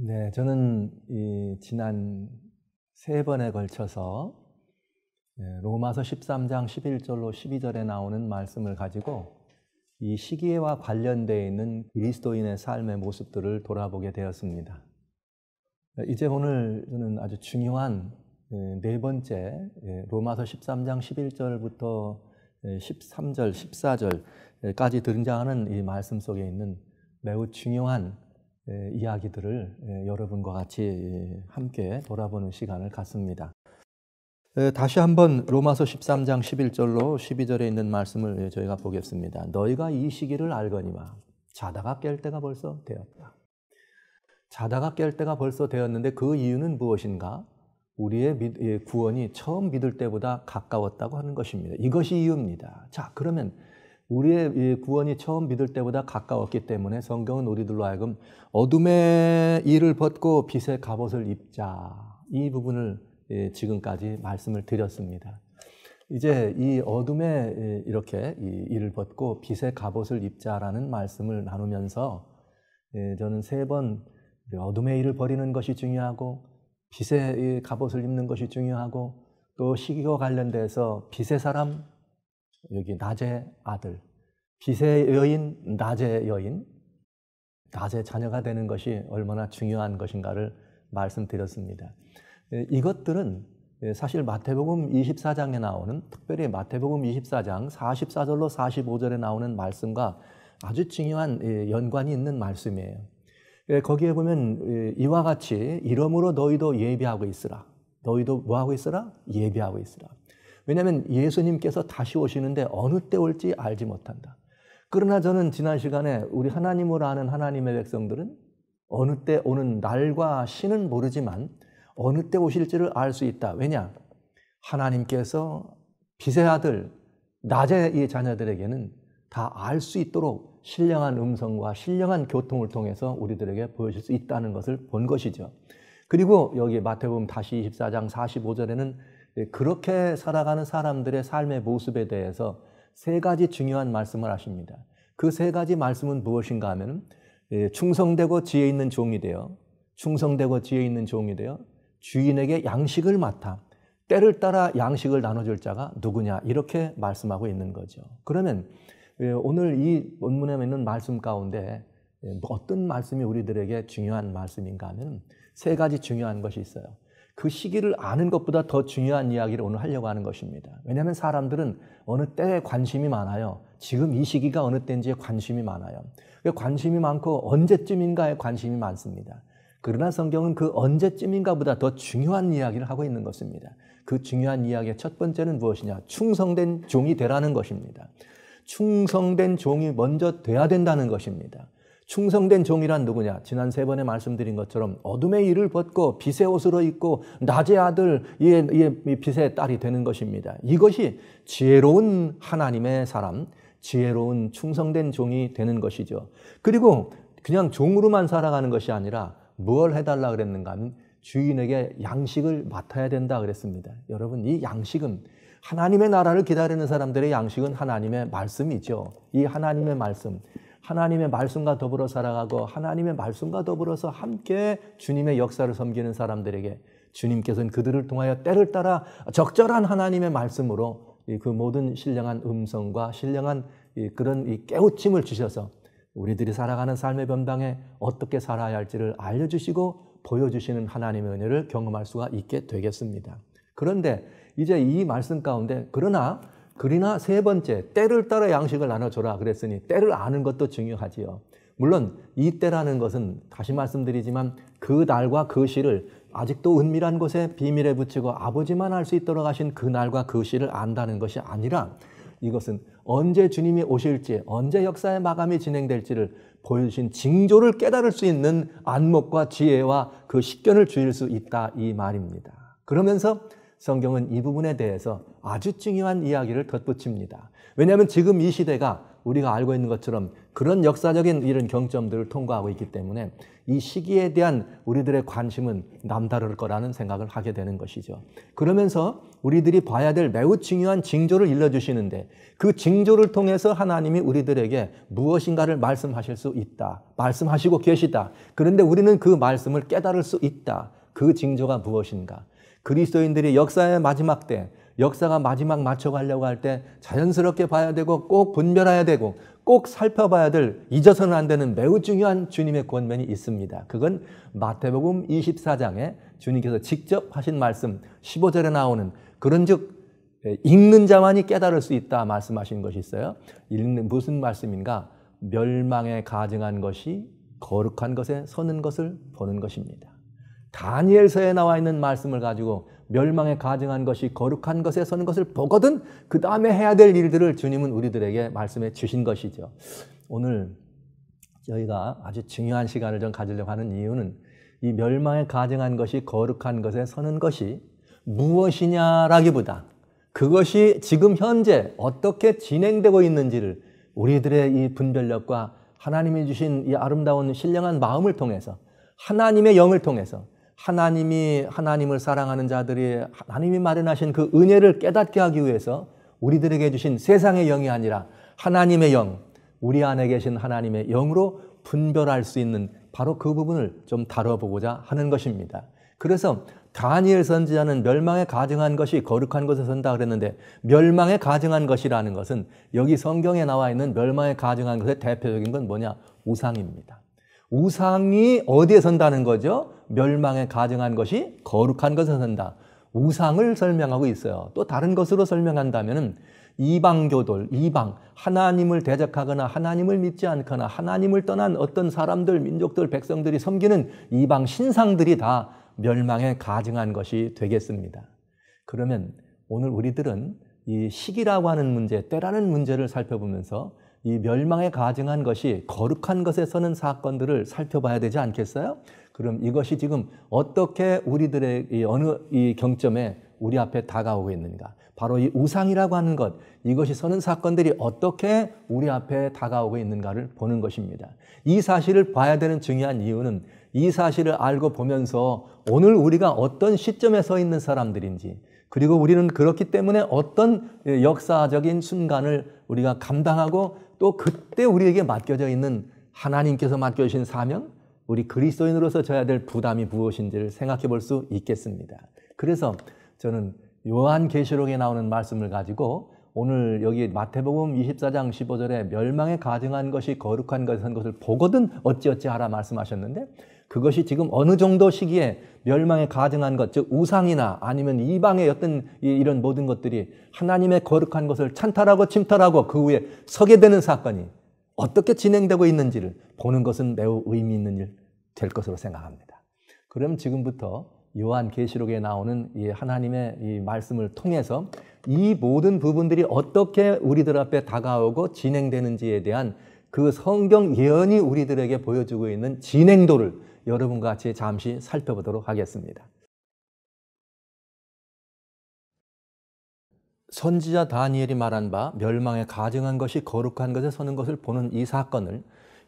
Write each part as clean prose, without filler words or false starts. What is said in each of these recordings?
네, 저는 지난 3번에 걸쳐서 로마서 13장 11절로 12절에 나오는 말씀을 가지고 이 시기와 관련되어 있는 그리스도인의 삶의 모습들을 돌아보게 되었습니다. 이제 오늘 저는 아주 중요한 4번째 로마서 13장 11절부터 13절, 14절까지 등장하는 이 말씀 속에 있는 매우 중요한 이야기들을 여러분과 같이 함께 돌아보는 시간을 갖습니다. 다시 한번 로마서 13장 11절로 12절에 있는 말씀을 저희가 보겠습니다. 너희가 이 시기를 알거니와 자다가 깰 때가 벌써 되었다. 자다가 깰 때가 벌써 되었는데 그 이유는 무엇인가? 우리의 구원이 처음 믿을 때보다 가까웠다고 하는 것입니다. 이것이 이유입니다. 자, 그러면 우리의 구원이 처음 믿을 때보다 가까웠기 때문에 성경은 우리들로 하여금 어둠의 일을 벗고 빛의 갑옷을 입자, 이 부분을 지금까지 말씀을 드렸습니다. 이제 이 어둠의 이렇게 이 일을 벗고 빛의 갑옷을 입자라는 말씀을 나누면서 저는 3번 어둠의 일을 버리는 것이 중요하고 빛의 갑옷을 입는 것이 중요하고 또 시기와 관련돼서 빛의 사람, 여기 낮의 아들, 빛의 여인, 낮의 여인, 낮의 자녀가 되는 것이 얼마나 중요한 것인가를 말씀드렸습니다. 이것들은 사실 마태복음 24장에 나오는, 특별히 마태복음 24장 44절로 45절에 나오는 말씀과 아주 중요한 연관이 있는 말씀이에요. 거기에 보면 이와 같이 이러므로 너희도 예비하고 있으라. 너희도 뭐하고 있으라? 예비하고 있으라. 왜냐하면 예수님께서 다시 오시는데 어느 때 올지 알지 못한다. 그러나 저는 지난 시간에 우리 하나님을 아는 하나님의 백성들은 어느 때 오는 날과 시는 모르지만 어느 때 오실지를 알 수 있다. 왜냐? 하나님께서 빛의 아들, 낮의 이 자녀들에게는 다 알 수 있도록 신령한 음성과 신령한 교통을 통해서 우리들에게 보여줄 수 있다는 것을 본 것이죠. 그리고 여기 마태복음 다시 24장 45절에는 그렇게 살아가는 사람들의 삶의 모습에 대해서 3가지 중요한 말씀을 하십니다. 그 3가지 말씀은 무엇인가 하면 충성되고 지혜 있는 종이 되어, 충성되고 지혜 있는 종이 되어 주인에게 양식을 맡아 때를 따라 양식을 나눠줄 자가 누구냐, 이렇게 말씀하고 있는 거죠. 그러면 오늘 이 본문에 있는 말씀 가운데 어떤 말씀이 우리들에게 중요한 말씀인가 하면 3가지 중요한 것이 있어요. 그 시기를 아는 것보다 더 중요한 이야기를 오늘 하려고 하는 것입니다. 왜냐하면 사람들은 어느 때에 관심이 많아요. 지금 이 시기가 어느 때인지에 관심이 많아요. 관심이 많고 언제쯤인가에 관심이 많습니다. 그러나 성경은 그 언제쯤인가보다 더 중요한 이야기를 하고 있는 것입니다. 그 중요한 이야기의 첫 번째는 무엇이냐? 충성된 종이 되라는 것입니다. 충성된 종이 먼저 돼야 된다는 것입니다. 충성된 종이란 누구냐? 지난 3번에 말씀드린 것처럼 어둠의 일을 벗고 빛의 옷으로 입고 낮의 아들, 이 빛의 딸이 되는 것입니다. 이것이 지혜로운 하나님의 사람, 지혜로운 충성된 종이 되는 것이죠. 그리고 그냥 종으로만 살아가는 것이 아니라 뭘 해달라 그랬는가 하면 주인에게 양식을 맡아야 된다 그랬습니다. 여러분, 이 양식은 하나님의 나라를 기다리는 사람들의 양식은 하나님의 말씀이죠. 이 하나님의 말씀, 하나님의 말씀과 더불어 살아가고 하나님의 말씀과 더불어서 함께 주님의 역사를 섬기는 사람들에게 주님께서는 그들을 통하여 때를 따라 적절한 하나님의 말씀으로 그 모든 신령한 음성과 신령한 그런 깨우침을 주셔서 우리들이 살아가는 삶의 변방에 어떻게 살아야 할지를 알려주시고 보여주시는 하나님의 은혜를 경험할 수가 있게 되겠습니다. 그런데 이제 이 말씀 가운데 그러나 3번째, 때를 따라 양식을 나눠줘라 그랬으니 때를 아는 것도 중요하지요. 물론 이 때라는 것은 다시 말씀드리지만 그 날과 그 시를 아직도 은밀한 곳에 비밀에 붙이고 아버지만 알 수 있도록 하신 그 날과 그 시를 안다는 것이 아니라 이것은 언제 주님이 오실지, 언제 역사의 마감이 진행될지를 보여주신 징조를 깨달을 수 있는 안목과 지혜와 그 식견을 주실 수 있다, 이 말입니다. 그러면서 성경은 이 부분에 대해서 아주 중요한 이야기를 덧붙입니다. 왜냐하면 지금 이 시대가 우리가 알고 있는 것처럼 그런 역사적인 이런 경점들을 통과하고 있기 때문에 이 시기에 대한 우리들의 관심은 남다를 거라는 생각을 하게 되는 것이죠. 그러면서 우리들이 봐야 될 매우 중요한 징조를 일러주시는데 그 징조를 통해서 하나님이 우리들에게 무엇인가를 말씀하실 수 있다. 말씀하시고 계시다. 그런데 우리는 그 말씀을 깨달을 수 있다. 그 징조가 무엇인가? 그리스도인들이 역사의 마지막 때, 역사가 마지막 맞춰가려고 할 때 자연스럽게 봐야 되고 꼭 분별해야 되고 꼭 살펴봐야 될 잊어서는 안 되는 매우 중요한 주님의 권면이 있습니다. 그건 마태복음 24장에 주님께서 직접 하신 말씀 15절에 나오는 그런즉 읽는 자만이 깨달을 수 있다 말씀하신 것이 있어요. 읽는 무슨 말씀인가? 멸망에 가증한 것이 거룩한 것에 서는 것을 보는 것입니다. 다니엘서에 나와 있는 말씀을 가지고 멸망에 가증한 것이 거룩한 것에 서는 것을 보거든 그 다음에 해야 될 일들을 주님은 우리들에게 말씀해 주신 것이죠. 오늘 저희가 아주 중요한 시간을 좀 가지려고 하는 이유는 이 멸망에 가증한 것이 거룩한 것에 서는 것이 무엇이냐라기보다 그것이 지금 현재 어떻게 진행되고 있는지를 우리들의 이 분별력과 하나님이 주신 이 아름다운 신령한 마음을 통해서 하나님의 영을 통해서 하나님을 사랑하는 자들이 하나님이 마련하신 그 은혜를 깨닫게 하기 위해서 우리들에게 주신 세상의 영이 아니라 하나님의 영, 우리 안에 계신 하나님의 영으로 분별할 수 있는 바로 그 부분을 좀 다뤄보고자 하는 것입니다. 그래서 다니엘 선지자는 멸망에 가증한 것이 거룩한 것에 선다 그랬는데 멸망에 가증한 것이라는 것은 여기 성경에 나와 있는 멸망에 가증한 것의 대표적인 건 뭐냐? 우상입니다. 우상이 어디에 선다는 거죠? 멸망에 가증한 것이 거룩한 것에 선다. 우상을 설명하고 있어요. 또 다른 것으로 설명한다면 이방교돌, 하나님을 대적하거나 하나님을 믿지 않거나 하나님을 떠난 어떤 사람들, 민족들, 백성들이 섬기는 이방 신상들이 다 멸망에 가증한 것이 되겠습니다. 그러면 오늘 우리들은 이 시기라고 하는 문제, 때라는 문제를 살펴보면서 이 멸망에 가증한 것이 거룩한 것에 서는 사건들을 살펴봐야 되지 않겠어요? 그럼 이것이 지금 어떻게 우리들의 어느 이 경점에 우리 앞에 다가오고 있는가? 바로 이 우상이라고 하는 것, 이것이 서는 사건들이 어떻게 우리 앞에 다가오고 있는가를 보는 것입니다. 이 사실을 봐야 되는 중요한 이유는 이 사실을 알고 보면서 오늘 우리가 어떤 시점에 서 있는 사람들인지, 그리고 우리는 그렇기 때문에 어떤 역사적인 순간을 우리가 감당하고 또 그때 우리에게 맡겨져 있는 하나님께서 맡겨주신 사명, 우리 그리스도인으로서 져야 될 부담이 무엇인지를 생각해 볼 수 있겠습니다. 그래서 저는 요한계시록에 나오는 말씀을 가지고 오늘 여기 마태복음 24장 15절에 멸망에 가증한 것이 거룩한 것에 선 것을 보거든 어찌어찌 하라 말씀하셨는데 그것이 지금 어느 정도 시기에 멸망에 가증한 것, 즉 우상이나 아니면 이방의 어떤 이런 모든 것들이 하나님의 거룩한 것을 찬탈하고 침탈하고 그 위에 서게 되는 사건이 어떻게 진행되고 있는지를 보는 것은 매우 의미 있는 일 될 것으로 생각합니다. 그럼 지금부터 요한계시록에 나오는 이 하나님의 이 말씀을 통해서 이 모든 부분들이 어떻게 우리들 앞에 다가오고 진행되는지에 대한 그 성경 예언이 우리들에게 보여주고 있는 진행도를 여러분과 같이 잠시 살펴보도록 하겠습니다. 선지자 다니엘이 말한 바 멸망에 가증한 것이 거룩한 것에 서는 것을 보는 이 사건을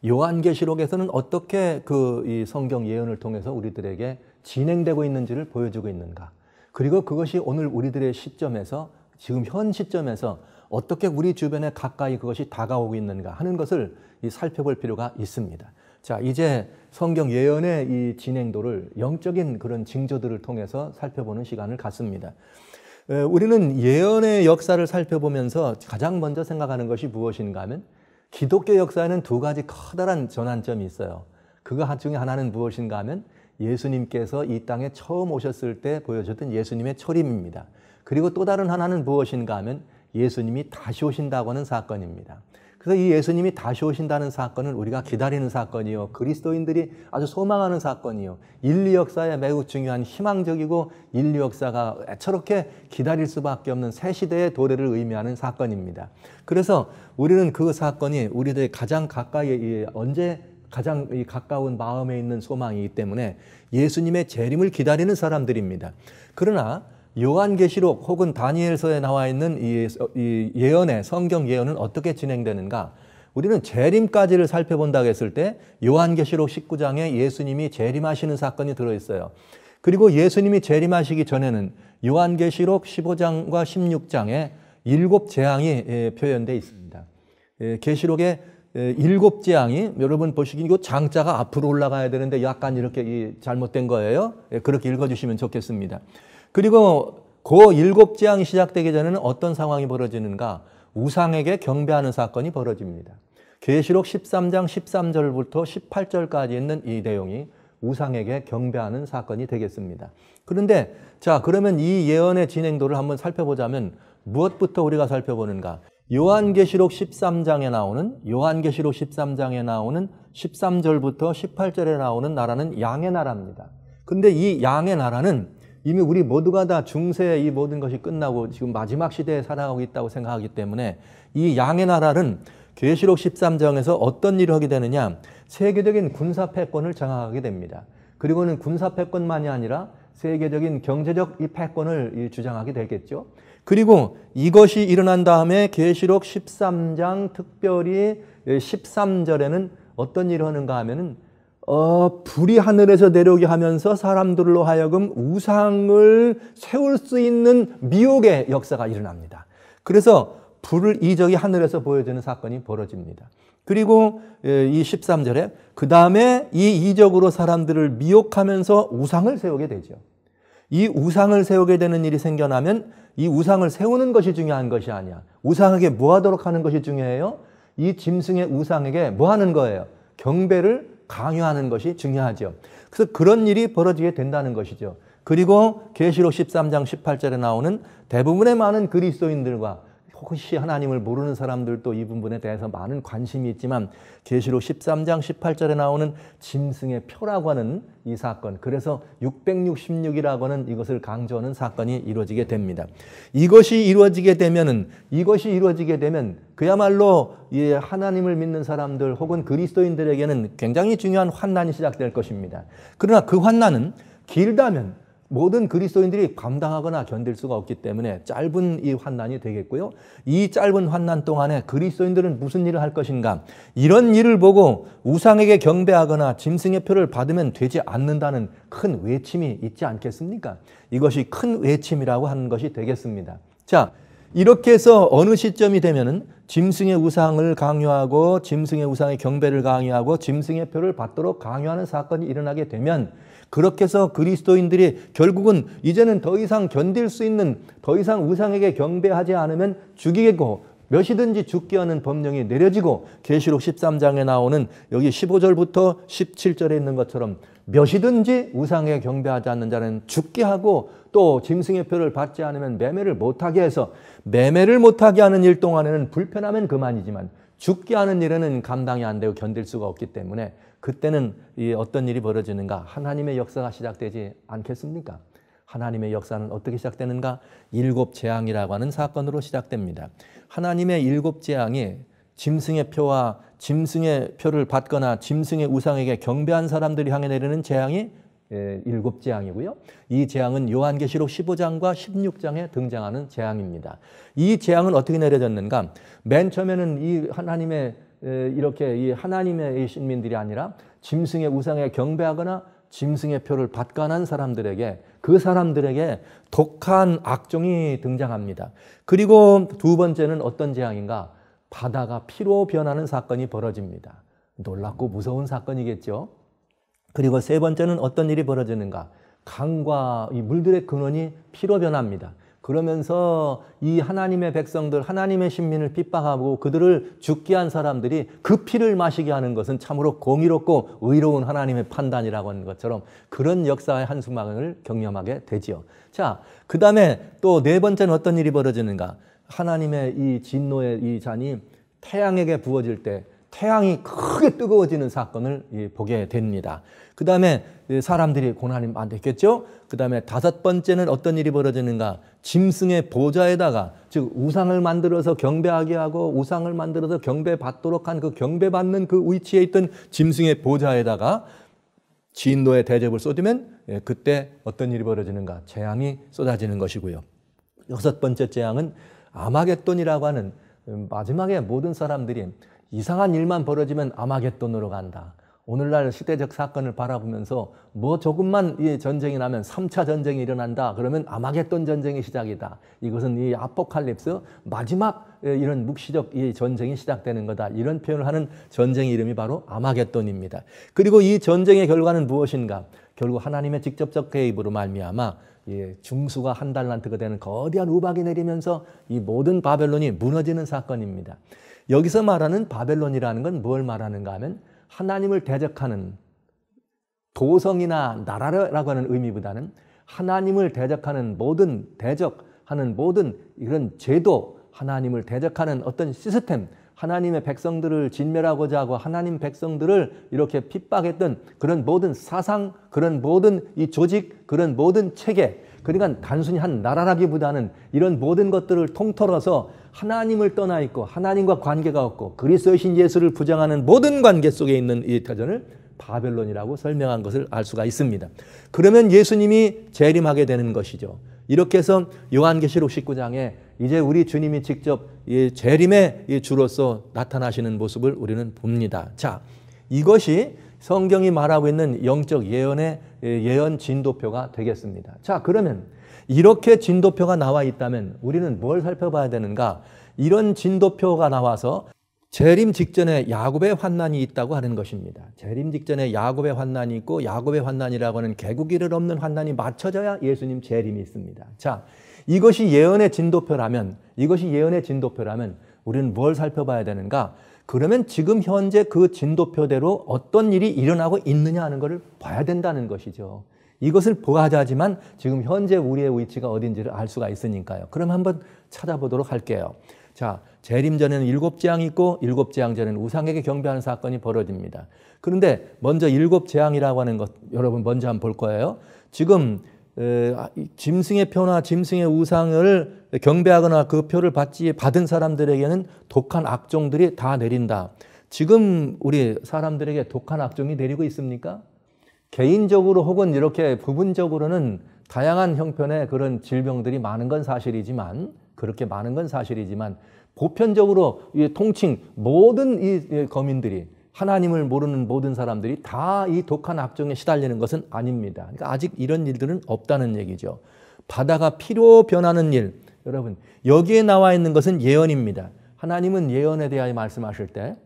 요한계시록에서는 어떻게 이 성경 예언을 통해서 우리들에게 진행되고 있는지를 보여주고 있는가. 그리고 그것이 오늘 우리들의 시점에서 지금 현 시점에서 어떻게 우리 주변에 가까이 그것이 다가오고 있는가 하는 것을 살펴볼 필요가 있습니다. 자, 이제 성경 예언의 이 진행도를 영적인 그런 징조들을 통해서 살펴보는 시간을 갖습니다. 우리는 예언의 역사를 살펴보면서 가장 먼저 생각하는 것이 무엇인가 하면 기독교 역사에는 두 가지 커다란 전환점이 있어요. 그거 중에 하나는 무엇인가 하면 예수님께서 이 땅에 처음 오셨을 때 보여줬던 예수님의 초림입니다. 그리고 또 다른 하나는 무엇인가 하면 예수님이 다시 오신다고 하는 사건입니다. 그래서 이 예수님이 다시 오신다는 사건은 우리가 기다리는 사건이요, 그리스도인들이 아주 소망하는 사건이요, 인류 역사에 매우 중요한 희망적이고 인류 역사가 애처롭게 기다릴 수밖에 없는 새 시대의 도래를 의미하는 사건입니다. 그래서 우리는 그 사건이 우리들의 가장 가까이 가장 가까운 마음에 있는 소망이기 때문에 예수님의 재림을 기다리는 사람들입니다. 그러나 요한계시록 혹은 다니엘서에 나와 있는 이 예언의 성경 예언은 어떻게 진행되는가? 우리는 재림까지를 살펴본다고 했을 때 요한계시록 19장에 예수님이 재림하시는 사건이 들어있어요. 그리고 예수님이 재림하시기 전에는 요한계시록 15장과 16장에 7재앙이 표현되어 있습니다. 계시록에 7재앙이 여러분 보시기에 이 장자가 앞으로 올라가야 되는데 약간 이렇게 잘못된 거예요. 그렇게 읽어주시면 좋겠습니다. 그리고 그 7재앙이 시작되기 전에는 어떤 상황이 벌어지는가? 우상에게 경배하는 사건이 벌어집니다. 계시록 13장 13절부터 18절까지 있는 이 내용이 우상에게 경배하는 사건이 되겠습니다. 그런데 자, 그러면 이 예언의 진행도를 한번 살펴보자면 무엇부터 우리가 살펴보는가? 요한계시록 13장에 나오는 13절부터 18절에 나오는 나라는 양의 나라입니다. 근데 이 양의 나라는 이미 우리 모두가 다 중세에 이 모든 것이 끝나고 지금 마지막 시대에 살아가고 있다고 생각하기 때문에 이 양의 나라는 계시록 13장에서 어떤 일을 하게 되느냐? 세계적인 군사 패권을 장악하게 됩니다. 그리고는 군사 패권만이 아니라 세계적인 경제적 이 패권을 주장하게 되겠죠. 그리고 이것이 일어난 다음에 계시록 13장 특별히 13절에는 어떤 일을 하는가 하면은 불이 하늘에서 내려오게 하면서 사람들로 하여금 우상을 세울 수 있는 미혹의 역사가 일어납니다. 그래서 불을 이적이 하늘에서 보여주는 사건이 벌어집니다. 그리고 이 13절에 그 다음에 이 이적으로 사람들을 미혹하면서 우상을 세우게 되죠. 이 우상을 세우게 되는 일이 생겨나면 이 우상을 세우는 것이 중요한 것이 아니야. 우상에게 뭐 하도록 하는 것이 중요해요? 이 짐승의 우상에게 뭐 하는 거예요? 경배를 강요하는 것이 중요하죠. 그래서 그런 일이 벌어지게 된다는 것이죠. 그리고 계시록 13장 18절에 나오는 대부분의 많은 그리스도인들과 혹시 하나님을 모르는 사람들도 이 부분에 대해서 많은 관심이 있지만 계시록 13장 18절에 나오는 짐승의 표라고 하는 이 사건, 그래서 666이라고 하는 이것을 강조하는 사건이 이루어지게 됩니다. 이것이 이루어지게 되면 그야말로 이 하나님을 믿는 사람들 혹은 그리스도인들에게는 굉장히 중요한 환난이 시작될 것입니다. 그러나 그 환난은 길다면 모든 그리스도인들이 감당하거나 견딜 수가 없기 때문에 짧은 이 환난이 되겠고요. 이 짧은 환난 동안에 그리스도인들은 무슨 일을 할 것인가? 이런 일을 보고 우상에게 경배하거나 짐승의 표를 받으면 되지 않는다는 큰 외침이 있지 않겠습니까? 이것이 큰 외침이라고 하는 것이 되겠습니다. 자, 이렇게 해서 어느 시점이 되면은 짐승의 우상을 강요하고 짐승의 우상의 경배를 강요하고 짐승의 표를 받도록 강요하는 사건이 일어나게 되면 그렇게 해서 그리스도인들이 결국은 이제는 더 이상 견딜 수 있는, 더 이상 우상에게 경배하지 않으면 죽이겠고 몇이든지 죽게 하는 법령이 내려지고 계시록 13장에 나오는 여기 15절부터 17절에 있는 것처럼 몇이든지 우상에 경배하지 않는 자는 죽게 하고 또 짐승의 표를 받지 않으면 매매를 못하게 해서 매매를 못하게 하는 일 동안에는 불편하면 그만이지만 죽게 하는 일에는 감당이 안 되고 견딜 수가 없기 때문에 그때는 어떤 일이 벌어지는가? 하나님의 역사가 시작되지 않겠습니까? 하나님의 역사는 어떻게 시작되는가? 7재앙이라고 하는 사건으로 시작됩니다. 하나님의 7재앙이 짐승의 표와 짐승의 표를 받거나 짐승의 우상에게 경배한 사람들이 향해 내리는 재앙이 7재앙이고요. 이 재앙은 요한계시록 15장과 16장에 등장하는 재앙입니다. 이 재앙은 어떻게 내려졌는가? 맨 처음에는 이 하나님의 이렇게 이 하나님의 신민들이 아니라 짐승의 우상에 경배하거나 짐승의 표를 받거나 한 사람들에게, 그 사람들에게 독한 악종이 등장합니다. 그리고 두 번째는 어떤 재앙인가? 바다가 피로 변하는 사건이 벌어집니다. 놀랍고 무서운 사건이겠죠. 그리고 세 번째는 어떤 일이 벌어지는가? 강과 이 물들의 근원이 피로 변합니다. 그러면서 이 하나님의 백성들, 하나님의 신민을 핍박하고 그들을 죽게 한 사람들이 그 피를 마시게 하는 것은 참으로 공의롭고 의로운 하나님의 판단이라고 하는 것처럼 그런 역사의 한수막을 경험하게 되지요. 자, 그 다음에 또 네 번째는 어떤 일이 벌어지는가? 하나님의 이 진노의 이 잔이 태양에게 부어질 때 태양이 크게 뜨거워지는 사건을 보게 됩니다. 그 다음에 사람들이 고난이 많겠죠. 그 다음에 다섯 번째는 어떤 일이 벌어지는가? 짐승의 보좌에다가, 즉 우상을 만들어서 경배하게 하고 우상을 만들어서 경배받도록 한 그 경배받는 그 위치에 있던 짐승의 보좌에다가 진노의 대접을 쏟으면 그때 어떤 일이 벌어지는가? 재앙이 쏟아지는 것이고요. 여섯 번째 재앙은 아마겟돈이라고 하는 마지막에 모든 사람들이 이상한 일만 벌어지면 아마겟돈으로 간다. 오늘날 시대적 사건을 바라보면서 뭐 조금만 이 전쟁이 나면 3차 전쟁이 일어난다. 그러면 아마겟돈 전쟁이 시작이다. 이것은 이 아포칼립스 마지막 이런 묵시적 이 전쟁이 시작되는 거다. 이런 표현을 하는 전쟁의 이름이 바로 아마겟돈입니다. 그리고 이 전쟁의 결과는 무엇인가? 결국 하나님의 직접적 개입으로 말미암아 중수가 한 달란트가 되는 거대한 우박이 내리면서 이 모든 바벨론이 무너지는 사건입니다. 여기서 말하는 바벨론이라는 건 뭘 말하는가 하면 하나님을 대적하는 도성이나 나라라고 하는 의미보다는 하나님을 대적하는 모든 대적하는 모든 이런 제도, 하나님을 대적하는 어떤 시스템, 하나님의 백성들을 진멸하고자 하고 하나님 백성들을 이렇게 핍박했던 그런 모든 사상, 그런 모든 이 조직, 그런 모든 체계, 그러니까 단순히 한 나라라기보다는 이런 모든 것들을 통틀어서 하나님을 떠나 있고 하나님과 관계가 없고 그리스도의 신 예수를 부정하는 모든 관계 속에 있는 이 터전을 바벨론이라고 설명한 것을 알 수가 있습니다. 그러면 예수님이 재림하게 되는 것이죠. 이렇게 해서 요한계시록 19장에 이제 우리 주님이 직접 재림의 주로서 나타나시는 모습을 우리는 봅니다. 자, 이것이 성경이 말하고 있는 영적 예언의 예언 진도표가 되겠습니다. 자, 그러면 이렇게 진도표가 나와 있다면 우리는 뭘 살펴봐야 되는가? 이런 진도표가 나와서 재림 직전에 야곱의 환난이 있다고 하는 것입니다. 재림 직전에 야곱의 환난이 있고 야곱의 환난이라고 하는 개구기를 없는 환난이 맞춰져야 예수님 재림이 있습니다. 자, 이것이 예언의 진도표라면 우리는 뭘 살펴봐야 되는가? 그러면 지금 현재 그 진도표대로 어떤 일이 일어나고 있느냐 하는 것을 봐야 된다는 것이죠. 이것을 보아하자지만 지금 현재 우리의 위치가 어딘지를 알 수가 있으니까요. 그럼 한번 찾아보도록 할게요. 자, 재림 전에는 7재앙이 있고 7재앙 전에는 우상에게 경배하는 사건이 벌어집니다. 그런데 먼저 7재앙이라고 하는 것 여러분 먼저 한번 볼 거예요. 지금 짐승의 표나 짐승의 우상을 경배하거나 그 표를 받은 사람들에게는 독한 악종들이 다 내린다. 지금 우리 사람들에게 독한 악종이 내리고 있습니까? 개인적으로 혹은 이렇게 부분적으로는 다양한 형편의 그런 질병들이 많은 건 사실이지만 보편적으로 통칭 모든 이 거민들이 하나님을 모르는 모든 사람들이 다 이 독한 악종에 시달리는 것은 아닙니다. 그러니까 아직 이런 일들은 없다는 얘기죠. 바다가 피로 변하는 일, 여러분 여기에 나와 있는 것은 예언입니다. 하나님은 예언에 대하여 말씀하실 때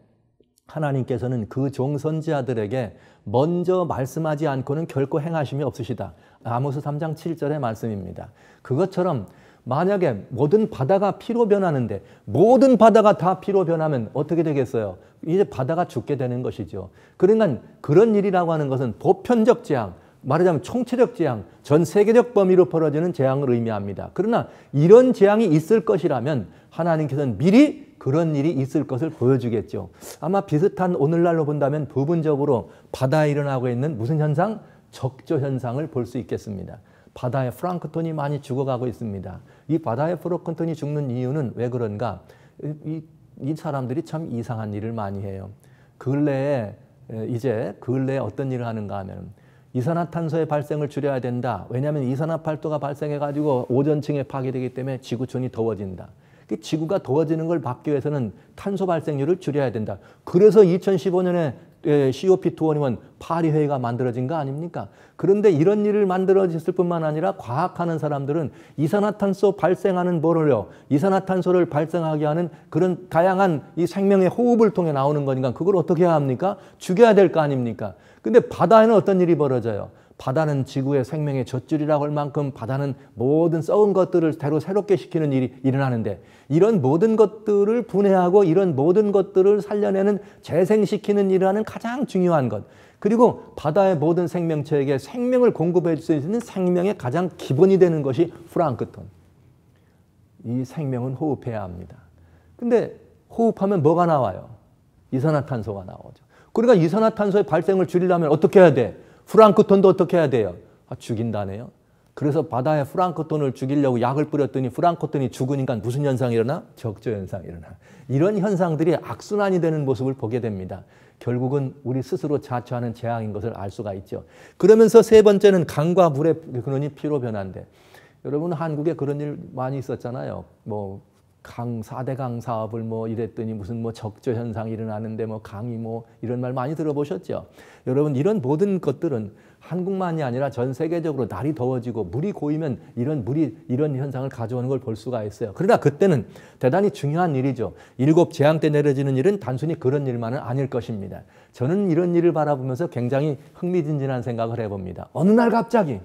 하나님께서는 그 종 선지자들에게 먼저 말씀하지 않고는 결코 행하심이 없으시다. 아모스 3장 7절의 말씀입니다. 그것처럼 만약에 모든 바다가 피로 변하는데 모든 바다가 다 피로 변하면 어떻게 되겠어요? 이제 바다가 죽게 되는 것이죠. 그러니까 그런 일이라고 하는 것은 보편적 재앙, 말하자면 총체적 재앙, 전 세계적 범위로 벌어지는 재앙을 의미합니다. 그러나 이런 재앙이 있을 것이라면 하나님께서는 미리 그런 일이 있을 것을 보여주겠죠. 아마 비슷한 오늘날로 본다면 부분적으로 바다에 일어나고 있는 무슨 현상? 적조 현상을 볼 수 있겠습니다. 바다의 플랑크톤이 많이 죽어가고 있습니다. 이 바다의 플랑크톤이 죽는 이유는 왜 그런가? 이 사람들이 참 이상한 일을 많이 해요. 근래에 어떤 일을 하는가 하면 이산화탄소의 발생을 줄여야 된다. 왜냐하면 이산화탄소가 발생해가지고 오존층에 파괴되기 때문에 지구촌이 더워진다. 지구가 더워지는 걸 막기 위해서는 탄소 발생률을 줄여야 된다. 그래서 2015년에 COP21 파리회의가 만들어진 거 아닙니까? 그런데 이런 일을 만들어졌을 뿐만 아니라 과학하는 사람들은 이산화탄소 발생하는 이산화탄소를 발생하게 하는 그런 다양한 이 생명의 호흡을 통해 나오는 거니까 그걸 어떻게 해야 합니까? 죽여야 될 거 아닙니까? 근데 바다에는 어떤 일이 벌어져요? 바다는 지구의 생명의 젖줄이라고 할 만큼 바다는 모든 썩은 것들을 새롭게 시키는 일이 일어나는데 이런 모든 것들을 분해하고 이런 모든 것들을 살려내는 재생시키는 일이라는 가장 중요한 것, 그리고 바다의 모든 생명체에게 생명을 공급해 줄 수 있는 생명의 가장 기본이 되는 것이 플랑크톤. 이 생명은 호흡해야 합니다. 근데 호흡하면 뭐가 나와요? 이산화탄소가 나오죠. 그러니까 이산화탄소의 발생을 줄이려면 어떻게 해야 돼? 플랑크톤도 어떻게 해야 돼요? 죽인다네요. 그래서 바다에 프랑크톤을 죽이려고 약을 뿌렸더니 프랑크톤이 죽으니까 무슨 현상이 일어나? 적조 현상이 일어나. 이런 현상들이 악순환이 되는 모습을 보게 됩니다. 결국은 우리 스스로 자초하는 재앙인 것을 알 수가 있죠. 그러면서 세 번째는 강과 물의 근원이 피로 변화인데, 여러분 한국에 그런 일 많이 있었잖아요. 뭐 4대강 사업을 이랬더니 무슨 적조 현상이 일어나는데 강이 이런 말 많이 들어보셨죠? 여러분 이런 모든 것들은 한국만이 아니라 전 세계적으로 날이 더워지고 물이 고이면 이런 현상을 가져오는 걸 볼 수가 있어요. 그러나 그때는 대단히 중요한 일이죠. 7 재앙 때 내려지는 일은 단순히 그런 일만은 아닐 것입니다. 저는 이런 일을 바라보면서 굉장히 흥미진진한 생각을 해봅니다. 어느 날 갑자기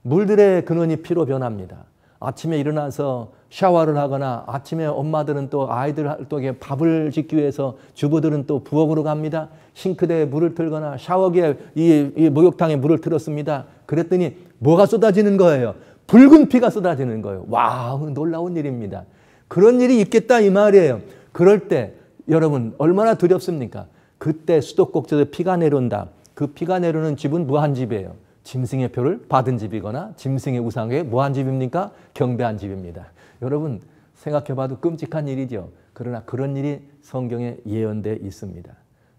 물들의 근원이 피로 변합니다. 아침에 일어나서 샤워를 하거나 아침에 엄마들은 또 아이들 또 밥을 짓기 위해서 주부들은 또 부엌으로 갑니다. 싱크대에 물을 틀거나 샤워기에 이 목욕탕에 물을 틀었습니다. 그랬더니 뭐가 쏟아지는 거예요? 붉은 피가 쏟아지는 거예요. 와우, 놀라운 일입니다. 그런 일이 있겠다 이 말이에요. 그럴 때 여러분 얼마나 두렵습니까? 그때 수도꼭지에서 피가 내려온다. 그 피가 내려오는 집은 무한 집이에요. 짐승의 표를 받은 집이거나 짐승의 우상에 뭐한 집입니까? 경배한 집입니다. 여러분 생각해봐도 끔찍한 일이죠. 그러나 그런 일이 성경에 예언되어 있습니다.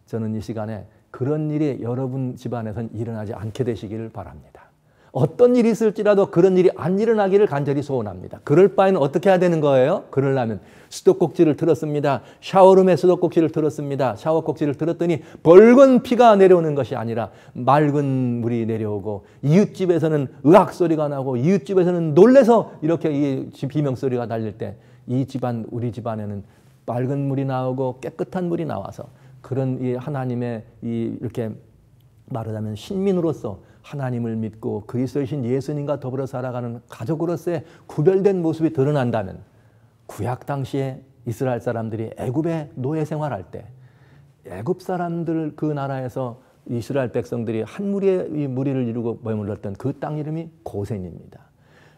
저는 이 시간에 그런 일이 여러분 집안에선 일어나지 않게 되시기를 바랍니다. 어떤 일이 있을지라도 그런 일이 안 일어나기를 간절히 소원합니다. 그럴 바에는 어떻게 해야 되는 거예요? 그러려면 수도꼭지를 틀었습니다. 샤워룸에 수도꼭지를 틀었습니다. 샤워꼭지를 틀었더니 붉은 피가 내려오는 것이 아니라 맑은 물이 내려오고 이웃집에서는 의학 소리가 나고 이웃집에서는 놀래서 이렇게 이 비명소리가 날릴 때 이 집안, 우리 집안에는 맑은 물이 나오고 깨끗한 물이 나와서 그런 이 하나님의 이렇게 말하자면 신민으로서 하나님을 믿고 그리스도이신 예수님과 더불어 살아가는 가족으로서의 구별된 모습이 드러난다면 구약 당시에 이스라엘 사람들이 애굽에 노예 생활할 때 애굽 사람들 그 나라에서 이스라엘 백성들이 한 무리의 이 무리를 이루고 머물렀던 그 땅 이름이 고센입니다.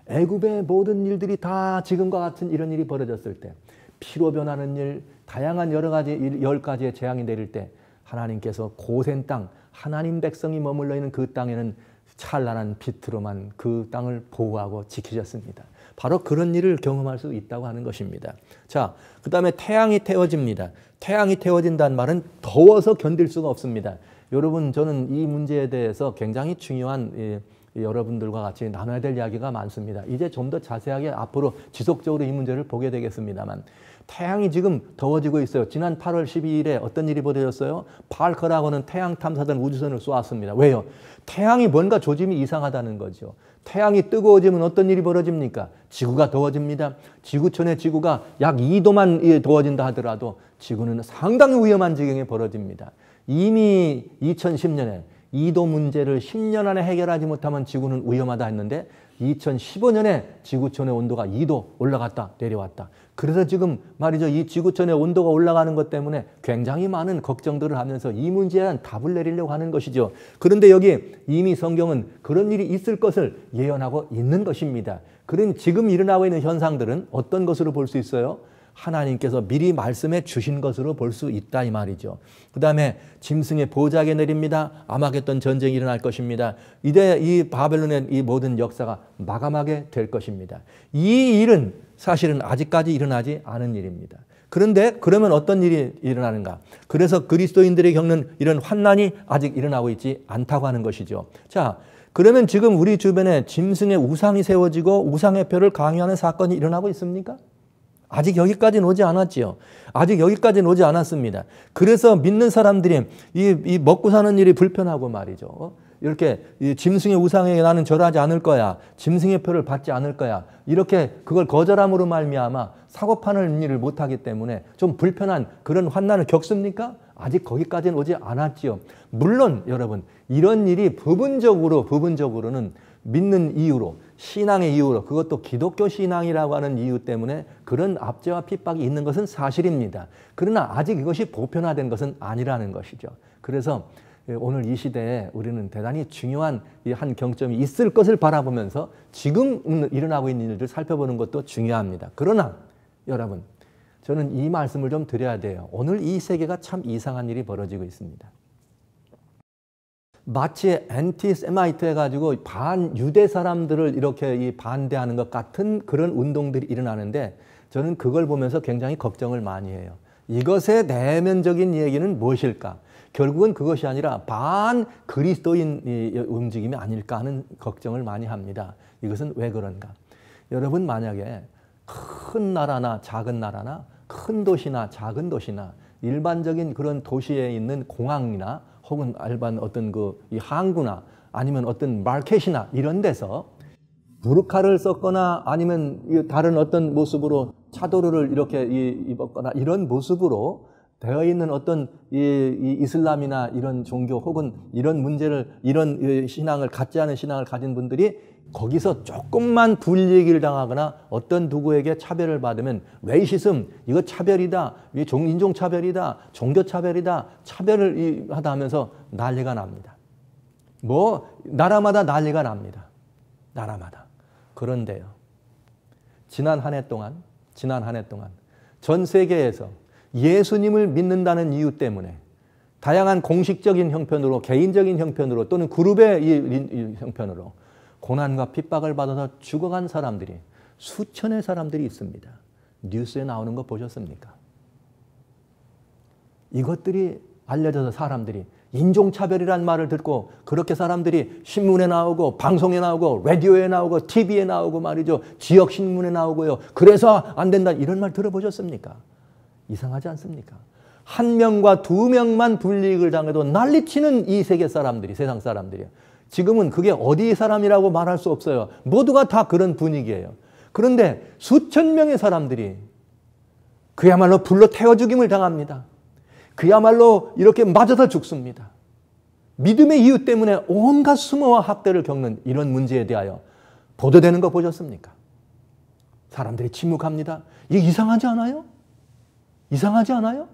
애굽의 모든 일들이 다 지금과 같은 이런 일이 벌어졌을 때 피로 변하는 일, 다양한 여러 가지 10가지의 재앙이 내릴 때 하나님께서 고센 땅, 하나님 백성이 머물러 있는 그 땅에는 찬란한 빛으로만 그 땅을 보호하고 지키셨습니다. 바로 그런 일을 경험할 수 있다고 하는 것입니다. 자, 그 다음에 태양이 태워집니다. 태양이 태워진다는 말은 더워서 견딜 수가 없습니다. 여러분 저는 이 문제에 대해서 굉장히 중요한 여러분들과 같이 나눠야 될 이야기가 많습니다. 이제 좀 더 자세하게 앞으로 지속적으로 이 문제를 보게 되겠습니다만 태양이 지금 더워지고 있어요. 지난 8월 12일에 어떤 일이 벌어졌어요? 파커라고는 태양 탐사선 우주선을 쏘았습니다. 왜요? 태양이 뭔가 조짐이 이상하다는 거죠. 태양이 뜨거워지면 어떤 일이 벌어집니까? 지구가 더워집니다. 지구촌의 지구가 약 2도만 더워진다 하더라도 지구는 상당히 위험한 지경에 벌어집니다. 이미 2010년에 2도 문제를 10년 안에 해결하지 못하면 지구는 위험하다 했는데 2015년에 지구촌의 온도가 2도 올라갔다 내려왔다. 그래서 지금 말이죠. 이 지구촌의 온도가 올라가는 것 때문에 굉장히 많은 걱정들을 하면서 이 문제에 대한 답을 내리려고 하는 것이죠. 그런데 여기 이미 성경은 그런 일이 있을 것을 예언하고 있는 것입니다. 그런 지금 일어나고 있는 현상들은 어떤 것으로 볼 수 있어요? 하나님께서 미리 말씀해 주신 것으로 볼 수 있다 이 말이죠. 그 다음에 짐승의 보좌에 내립니다. 아마겟돈 전쟁이 일어날 것입니다. 이제 이 바벨론의 이 모든 역사가 마감하게 될 것입니다. 이 일은 사실은 아직까지 일어나지 않은 일입니다. 그런데 그러면 어떤 일이 일어나는가? 그래서 그리스도인들이 겪는 이런 환난이 아직 일어나고 있지 않다고 하는 것이죠. 자, 그러면 지금 우리 주변에 짐승의 우상이 세워지고 우상의 표를 강요하는 사건이 일어나고 있습니까? 아직 여기까지는 오지 않았지요. 아직 여기까지는 오지 않았습니다. 그래서 믿는 사람들이 이 먹고 사는 일이 불편하고 말이죠. 이렇게 짐승의 우상에 나는 절하지 않을 거야. 짐승의 표를 받지 않을 거야. 이렇게 그걸 거절함으로 말미암아 사고 파는 일을 못하기 때문에 좀 불편한 그런 환난을 겪습니까? 아직 거기까지는 오지 않았지요. 물론 여러분 이런 일이 부분적으로는 믿는 이유로 신앙의 이유로 그것도 기독교 신앙이라고 하는 이유 때문에 그런 압제와 핍박이 있는 것은 사실입니다. 그러나 아직 이것이 보편화된 것은 아니라는 것이죠. 그래서 오늘 이 시대에 우리는 대단히 중요한 한 경점이 있을 것을 바라보면서 지금 일어나고 있는 일들을 살펴보는 것도 중요합니다. 그러나 여러분 저는 이 말씀을 좀 드려야 돼요. 오늘 이 세계가 참 이상한 일이 벌어지고 있습니다. 마치 엔티세마이트 해가지고 반유대 사람들을 이렇게 이 반대하는 것 같은 그런 운동들이 일어나는데 저는 그걸 보면서 굉장히 걱정을 많이 해요. 이것의 내면적인 얘기는 무엇일까? 결국은 그것이 아니라 반 그리스도인 움직임이 아닐까 하는 걱정을 많이 합니다. 이것은 왜 그런가? 여러분 만약에 큰 나라나 작은 나라나 큰 도시나 작은 도시나 일반적인 그런 도시에 있는 공항이나 혹은 일반 어떤 이 항구나 아니면 어떤 마켓이나 이런 데서 부르카를 썼거나 아니면 다른 어떤 모습으로 차도르를 이렇게 입었거나 이런 모습으로 되어 있는 어떤 이 이슬람이나 이런 종교 혹은 이런 문제를 이런 신앙을 갖지 않은 신앙을 가진 분들이 거기서 조금만 불이익을 당하거나 어떤 누구에게 차별을 받으면 레이시즘 이거 차별이다, 인종차별이다, 종교차별이다, 차별을 하다 하면서 난리가 납니다. 나라마다 난리가 납니다. 나라마다. 그런데요. 지난 한 해 동안 전 세계에서 예수님을 믿는다는 이유 때문에 다양한 공식적인 형편으로 개인적인 형편으로 또는 그룹의 형편으로 고난과 핍박을 받아서 죽어간 사람들이 수천의 사람들이 있습니다. 뉴스에 나오는 거 보셨습니까? 이것들이 알려져서 사람들이 인종차별이란 말을 듣고 그렇게 사람들이 신문에 나오고 방송에 나오고 라디오에 나오고 TV에 나오고 말이죠. 지역신문에 나오고요. 그래서 안 된다 이런 말 들어보셨습니까? 이상하지 않습니까? 한 명과 두 명만 불이익을 당해도 난리치는 이 세계 사람들이 세상 사람들이요. 지금은 그게 어디 사람이라고 말할 수 없어요. 모두가 다 그런 분위기예요. 그런데 수천 명의 사람들이 그야말로 불로 태워 죽임을 당합니다. 그야말로 이렇게 맞아서 죽습니다. 믿음의 이유 때문에 온갖 수모와 학대를 겪는 이런 문제에 대하여 보도되는 거 보셨습니까? 사람들이 침묵합니다. 이게 이상하지 않아요? 이상하지 않아요?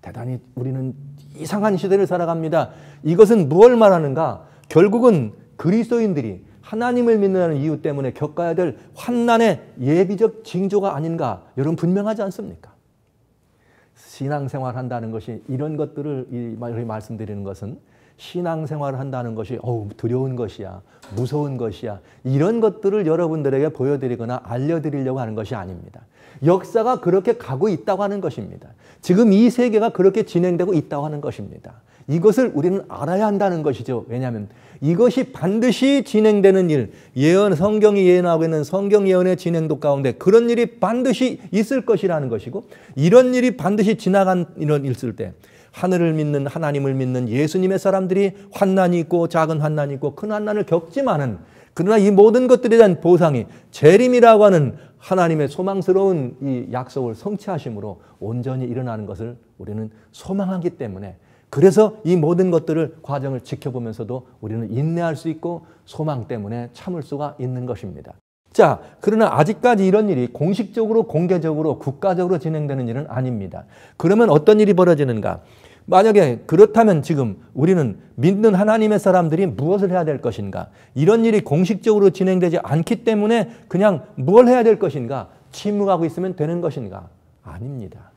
대단히 우리는 이상한 시대를 살아갑니다. 이것은 무엇을 말하는가? 결국은 그리스도인들이 하나님을 믿는 이유 때문에 겪어야 될 환난의 예비적 징조가 아닌가? 여러분 분명하지 않습니까? 신앙생활 한다는 것이 이런 것들을 말씀드리는 것은 신앙생활을 한다는 것이 두려운 것이야, 무서운 것이야 이런 것들을 여러분들에게 보여드리거나 알려드리려고 하는 것이 아닙니다. 역사가 그렇게 가고 있다고 하는 것입니다. 지금 이 세계가 그렇게 진행되고 있다고 하는 것입니다. 이것을 우리는 알아야 한다는 것이죠. 왜냐하면 이것이 반드시 진행되는 일, 성경이 예언하고 있는 성경 예언의 진행도 가운데 그런 일이 반드시 있을 것이라는 것이고 이런 일이 반드시 지나간 이런 일 있을 때 하늘을 믿는 하나님을 믿는 예수님의 사람들이 환난이 있고 작은 환난이 있고 큰 환난을 겪지만은 그러나 이 모든 것들에 대한 보상이 재림이라고 하는 하나님의 소망스러운 이 약속을 성취하심으로 온전히 일어나는 것을 우리는 소망하기 때문에 그래서 이 모든 것들을 과정을 지켜보면서도 우리는 인내할 수 있고 소망 때문에 참을 수가 있는 것입니다. 자, 그러나 아직까지 이런 일이 공식적으로 공개적으로 국가적으로 진행되는 일은 아닙니다. 그러면 어떤 일이 벌어지는가? 만약에 그렇다면 지금 우리는 믿는 하나님의 사람들이 무엇을 해야 될 것인가? 이런 일이 공식적으로 진행되지 않기 때문에 그냥 뭘 해야 될 것인가? 침묵하고 있으면 되는 것인가? 아닙니다.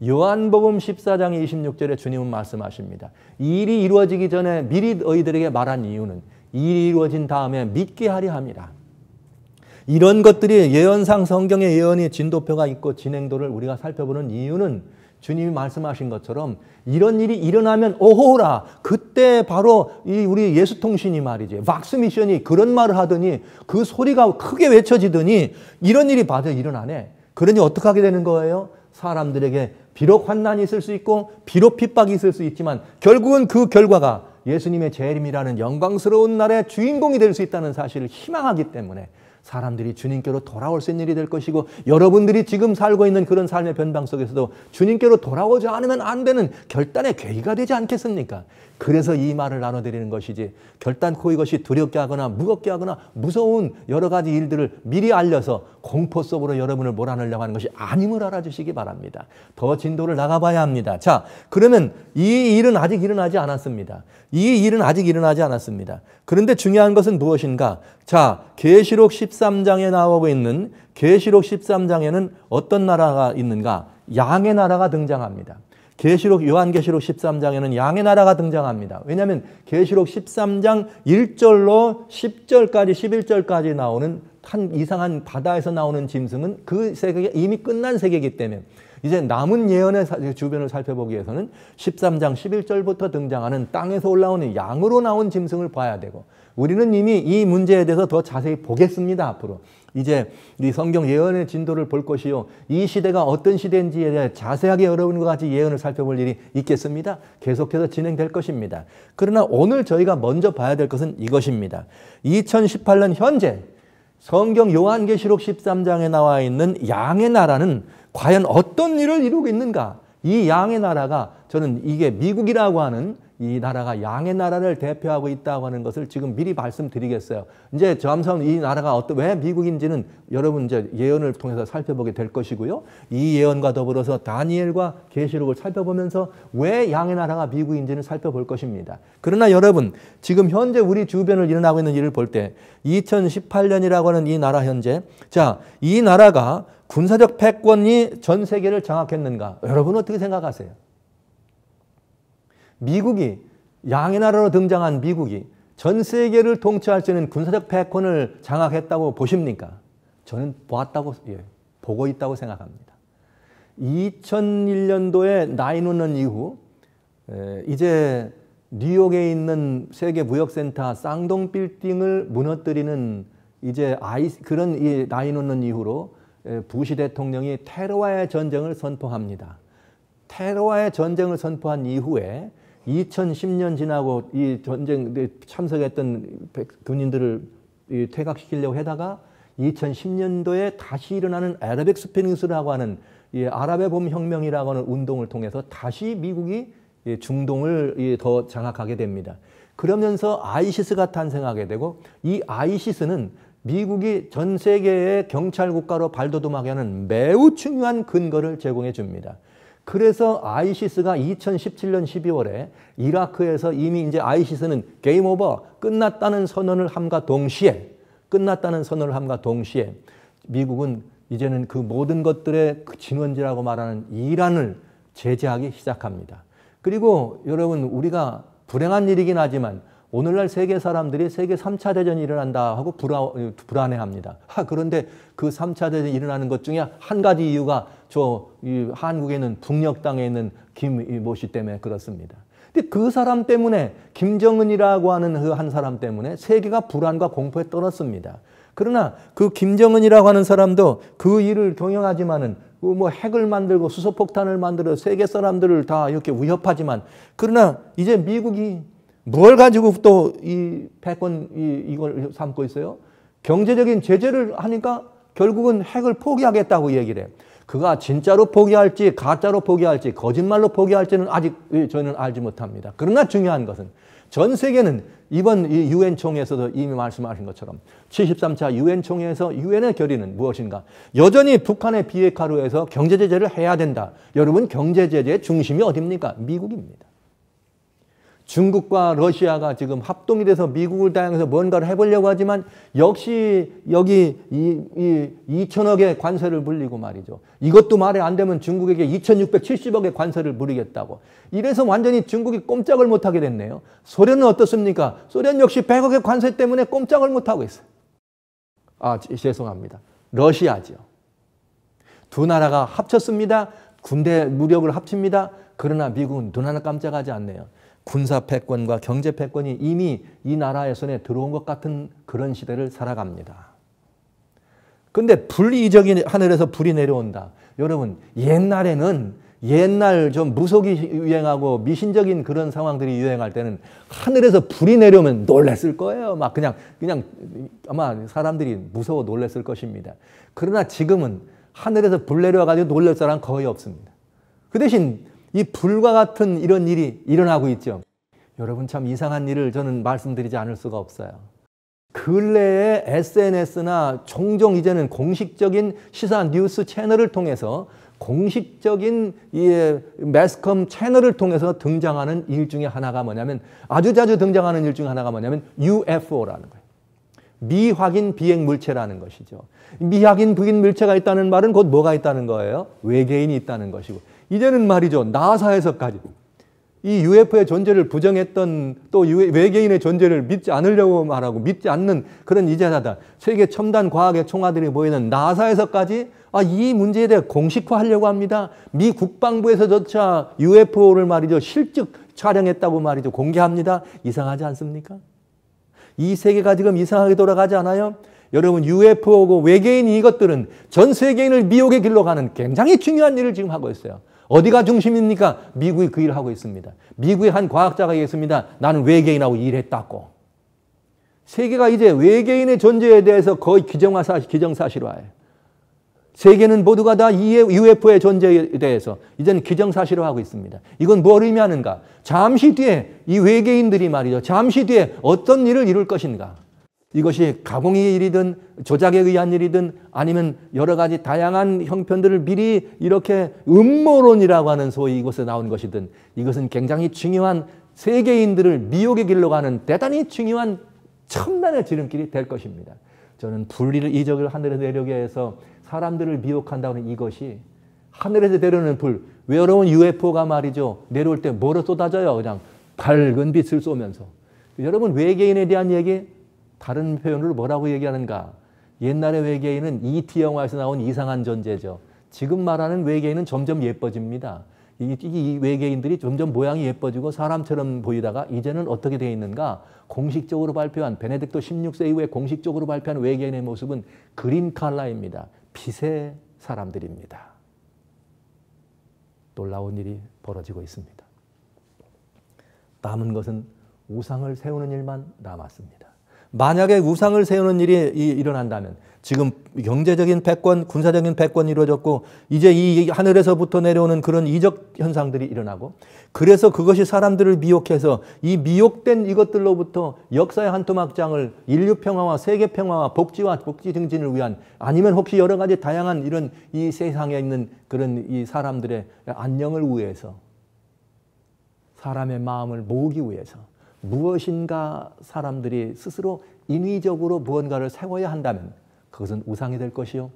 요한복음 14장 26절에 주님은 말씀하십니다. 이 일이 이루어지기 전에 미리 너희들에게 말한 이유는 이 일이 이루어진 다음에 믿게 하려 함이라. 이런 것들이 예언상 성경의 예언이 진도표가 있고 진행도를 우리가 살펴보는 이유는 주님이 말씀하신 것처럼 이런 일이 일어나면 오호라 그때 바로 우리 예수통신이 말이지 왁스미션이 그런 말을 하더니 그 소리가 크게 외쳐지더니 이런 일이 바로 일어나네. 그러니 어떻게 하게 되는 거예요? 사람들에게 비록 환난이 있을 수 있고 비록 핍박이 있을 수 있지만 결국은 그 결과가 예수님의 재림이라는 영광스러운 날의 주인공이 될 수 있다는 사실을 희망하기 때문에 사람들이 주님께로 돌아올 수 있는 일이 될 것이고 여러분들이 지금 살고 있는 그런 삶의 변방 속에서도 주님께로 돌아오지 않으면 안 되는 결단의 계기가 되지 않겠습니까? 그래서 이 말을 나눠드리는 것이지 결단코 이것이 두렵게 하거나 무겁게 하거나 무서운 여러 가지 일들을 미리 알려서 공포 속으로 여러분을 몰아넣으려고 하는 것이 아님을 알아주시기 바랍니다. 더 진도를 나가봐야 합니다. 자, 그러면 이 일은 아직 일어나지 않았습니다. 이 일은 아직 일어나지 않았습니다. 그런데 중요한 것은 무엇인가? 자, 계시록 13장에 나오고 있는 계시록 13장에는 어떤 나라가 있는가? 양의 나라가 등장합니다. 계시록 요한계시록 13장에는 양의 나라가 등장합니다. 왜냐하면 계시록 13장 1절로 10절까지 11절까지 나오는 한 이상한 바다에서 나오는 짐승은 그 세계가 이미 끝난 세계이기 때문에 이제 남은 예언의 주변을 살펴보기 위해서는 13장 11절부터 등장하는 땅에서 올라오는 양으로 나온 짐승을 봐야 되고, 우리는 이미 이 문제에 대해서 더 자세히 보겠습니다. 앞으로 이제 이 성경 예언의 진도를 볼 것이요, 이 시대가 어떤 시대인지에 대해 자세하게 여러분과 같이 예언을 살펴볼 일이 있겠습니다. 계속해서 진행될 것입니다. 그러나 오늘 저희가 먼저 봐야 될 것은 이것입니다. 2018년 현재 성경 요한계시록 13장에 나와 있는 양의 나라는 과연 어떤 일을 이루고 있는가? 이 양의 나라가, 저는 이게 미국이라고 하는 이 나라가 양의 나라를 대표하고 있다고 하는 것을 지금 미리 말씀드리겠어요. 이제 점점 이 나라가 왜 미국인지는 여러분 이제 예언을 통해서 살펴보게 될 것이고요. 이 예언과 더불어서 다니엘과 계시록을 살펴보면서 왜 양의 나라가 미국인지는 살펴볼 것입니다. 그러나 여러분, 지금 현재 우리 주변을 일어나고 있는 일을 볼 때 2018년이라고 하는 이 나라 현재, 자, 이 나라가 군사적 패권이 전 세계를 장악했는가? 여러분 어떻게 생각하세요? 미국이, 양의 나라로 등장한 미국이 전 세계를 통치할 수 있는 군사적 패권을 장악했다고 보십니까? 저는 보고 있다고 생각합니다. 2001년도에 9/11 이후 이제 뉴욕에 있는 세계 무역센터 쌍동 빌딩을 무너뜨리는 이제 그런 이 9/11 이후로 부시 대통령이 테러와의 전쟁을 선포합니다. 테러와의 전쟁을 선포한 이후에 2010년 지나고 이 전쟁에 참석했던 군인들을 퇴각시키려고 하다가 2010년도에 다시 일어나는 아라빅 스프링스라고 하는 이 아랍의 봄 혁명이라고 하는 운동을 통해서 다시 미국이 중동을 더 장악하게 됩니다. 그러면서 아이시스가 탄생하게 되고, 이 아이시스는 미국이 전 세계의 경찰 국가로 발돋움하게 하는 매우 중요한 근거를 제공해 줍니다. 그래서 아이시스가 2017년 12월에 이라크에서 이미 이제 아이시스는 게임 오버, 끝났다는 선언을 함과 동시에 미국은 이제는 그 모든 것들의 진원지라고 말하는 이란을 제재하기 시작합니다. 그리고 여러분, 우리가 불행한 일이긴 하지만 오늘날 세계 사람들이 세계 3차 대전이 일어난다 하고 불안해합니다. 그런데 그 3차 대전이 일어나는 것 중에 한 가지 이유가 한국에 있는 북녘 땅에 있는 김모 씨 때문에 그렇습니다. 근데 그 사람 때문에, 김정은이라고 하는 그 한 사람 때문에 세계가 불안과 공포에 떨었습니다. 그러나 그 김정은이라고 하는 사람도 그 일을 경영하지만은 핵을 만들고 수소폭탄을 만들어 세계 사람들을 다 이렇게 위협하지만, 그러나 이제 미국이 뭘 가지고 또 이 패권 이걸 삼고 있어요? 경제적인 제재를 하니까 결국은 핵을 포기하겠다고 얘기를 해요. 그가 진짜로 포기할지 가짜로 포기할지 거짓말로 포기할지는 아직 저는 알지 못합니다. 그러나 중요한 것은 전 세계는 이번 유엔 총회에서도 이미 말씀하신 것처럼 73차 유엔 총회에서 유엔의 결의는 무엇인가? 여전히 북한의 비핵화로 해서 경제 제재를 해야 된다. 여러분, 경제 제재의 중심이 어디입니까? 미국입니다. 중국과 러시아가 지금 합동이 돼서 미국을 대항해서 뭔가를 해보려고 하지만 역시 여기 2천억의 관세를 물리고 말이죠. 이것도 말이 안 되면 중국에게 2,670억의 관세를 물리겠다고. 이래서 완전히 중국이 꼼짝을 못하게 됐네요. 소련은 어떻습니까? 소련 역시 100억의 관세 때문에 꼼짝을 못하고 있어요. 죄송합니다. 러시아죠. 두 나라가 합쳤습니다. 군대 무력을 합칩니다. 그러나 미국은 눈 하나 깜짝하지 않네요. 군사 패권과 경제 패권이 이미 이 나라의 손에 들어온 것 같은 그런 시대를 살아갑니다. 그런데 불이적인 하늘에서 불이 내려온다. 여러분, 옛날에는 좀 무속이 유행하고 미신적인 그런 상황들이 유행할 때는 하늘에서 불이 내려오면 놀랬을 거예요. 막 그냥 아마 사람들이 무서워 놀랬을 것입니다. 그러나 지금은 하늘에서 불 내려와가지고 놀랄 사람 거의 없습니다. 그 대신 이 불과 같은 이런 일이 일어나고 있죠. 여러분, 참 이상한 일을 저는 말씀드리지 않을 수가 없어요. 근래에 SNS나 종종 이제는 공식적인 시사 뉴스 채널을 통해서 공식적인 매스컴 채널을 통해서 등장하는 일 중에 하나가 뭐냐면, 아주 자주 등장하는 일 중에 하나가 뭐냐면 UFO라는 거예요. 미확인 비행 물체라는 것이죠. 미확인 비행 물체가 있다는 말은 곧 뭐가 있다는 거예요? 외계인이 있다는 것이고, 이제는 말이죠. 나사에서까지 이 UFO의 존재를 부정했던 또 외계인의 존재를 믿지 않으려고 말하고 믿지 않는 그런 이제다 세계 첨단 과학의 총알들이 모이는 나사에서까지 이 문제에 대해 공식화하려고 합니다. 미 국방부에서조차 UFO를 말이죠. 실측 촬영했다고 말이죠. 공개합니다. 이상하지 않습니까? 이 세계가 지금 이상하게 돌아가지 않아요? 여러분 UFO고 외계인 이것들은 전 세계인을 미혹의 길로 가는 굉장히 중요한 일을 지금 하고 있어요. 어디가 중심입니까? 미국이 그 일을 하고 있습니다. 미국의 한 과학자가 얘기했습니다. 나는 외계인하고 일했다고. 세계가 이제 외계인의 존재에 대해서 거의 기정사실화해요. 세계는 모두가 다 UFO의 존재에 대해서 이제는 기정사실화하고 있습니다. 이건 뭘 의미하는가? 잠시 뒤에 이 외계인들이 말이죠. 잠시 뒤에 어떤 일을 이룰 것인가? 이것이 가공의 일이든 조작에 의한 일이든 아니면 여러 가지 다양한 형편들을 미리 이렇게 음모론이라고 하는 소위 이곳에 나온 것이든 이것은 굉장히 중요한 세계인들을 미혹의 길로 가는 대단히 중요한 첨단의 지름길이 될 것입니다. 저는 불의를 이적을 하늘에 내려게 해서 사람들을 미혹한다는 이것이 하늘에서 내려오는 불, 여러분 UFO가 말이죠. 내려올 때 뭐로 쏟아져요? 그냥 밝은 빛을 쏘면서. 여러분 외계인에 대한 얘기 다른 표현으로 뭐라고 얘기하는가? 옛날의 외계인은 E.T. 영화에서 나온 이상한 존재죠. 지금 말하는 외계인은 점점 예뻐집니다. 이 외계인들이 점점 모양이 예뻐지고 사람처럼 보이다가 이제는 어떻게 되어 있는가? 공식적으로 발표한 베네딕토 16세 이후에 공식적으로 발표한 외계인의 모습은 그린 칼라입니다. 빛의 사람들입니다. 놀라운 일이 벌어지고 있습니다. 남은 것은 우상을 세우는 일만 남았습니다. 만약에 우상을 세우는 일이 일어난다면 지금 경제적인 패권, 군사적인 패권이 이루어졌고 이제 이 하늘에서부터 내려오는 그런 이적 현상들이 일어나고 그래서 그것이 사람들을 미혹해서 이 미혹된 이것들로부터 역사의 한 토막장을 인류 평화와 세계 평화와 복지와 복지 증진을 위한 아니면 혹시 여러 가지 다양한 이런 이 세상에 있는 그런 이 사람들의 안녕을 위해서 사람의 마음을 모으기 위해서 무엇인가 사람들이 스스로 인위적으로 무언가를 세워야 한다면 그것은 우상이 될 것이요.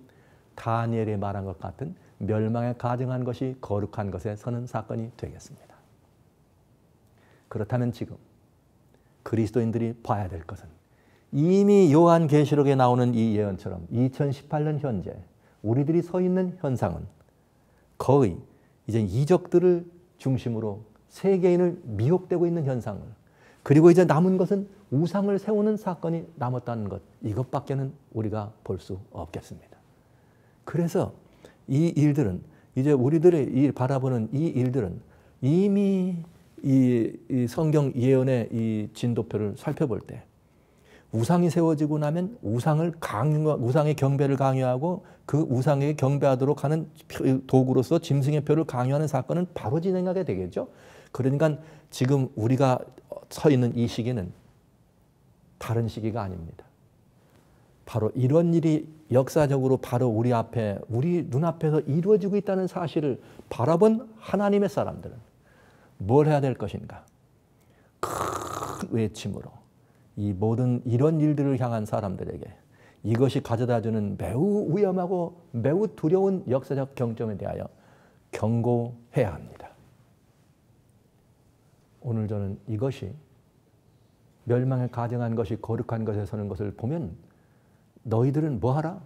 다니엘이 말한 것 같은 멸망에 가증한 것이 거룩한 것에 서는 사건이 되겠습니다. 그렇다면 지금 그리스도인들이 봐야 될 것은 이미 요한계시록에 나오는 이 예언처럼 2018년 현재 우리들이 서 있는 현상은 거의 이제 이적들을 중심으로 세계인을 미혹되고 있는 현상을 그리고 이제 남은 것은 우상을 세우는 사건이 남았다는 것 이것밖에는 우리가 볼 수 없겠습니다. 그래서 이 일들은 이제 우리들이 바라보는 이 일들은 이미 이 성경 예언의 이 진도표를 살펴볼 때 우상이 세워지고 나면 우상의 경배를 강요하고 그 우상에게 경배하도록 하는 도구로서 짐승의 표를 강요하는 사건은 바로 진행하게 되겠죠. 그러니까 지금 우리가 서 있는 이 시기는 다른 시기가 아닙니다. 바로 이런 일이 역사적으로 바로 우리 앞에, 우리 눈앞에서 이루어지고 있다는 사실을 바라본 하나님의 사람들은 뭘 해야 될 것인가? 큰 외침으로 이 모든 이런 일들을 향한 사람들에게 이것이 가져다주는 매우 위험하고 매우 두려운 역사적 경점에 대하여 경고해야 합니다. 오늘 저는 이것이 멸망에 가증한 것이 거룩한 것에 서는 것을 보면 너희들은 뭐하라?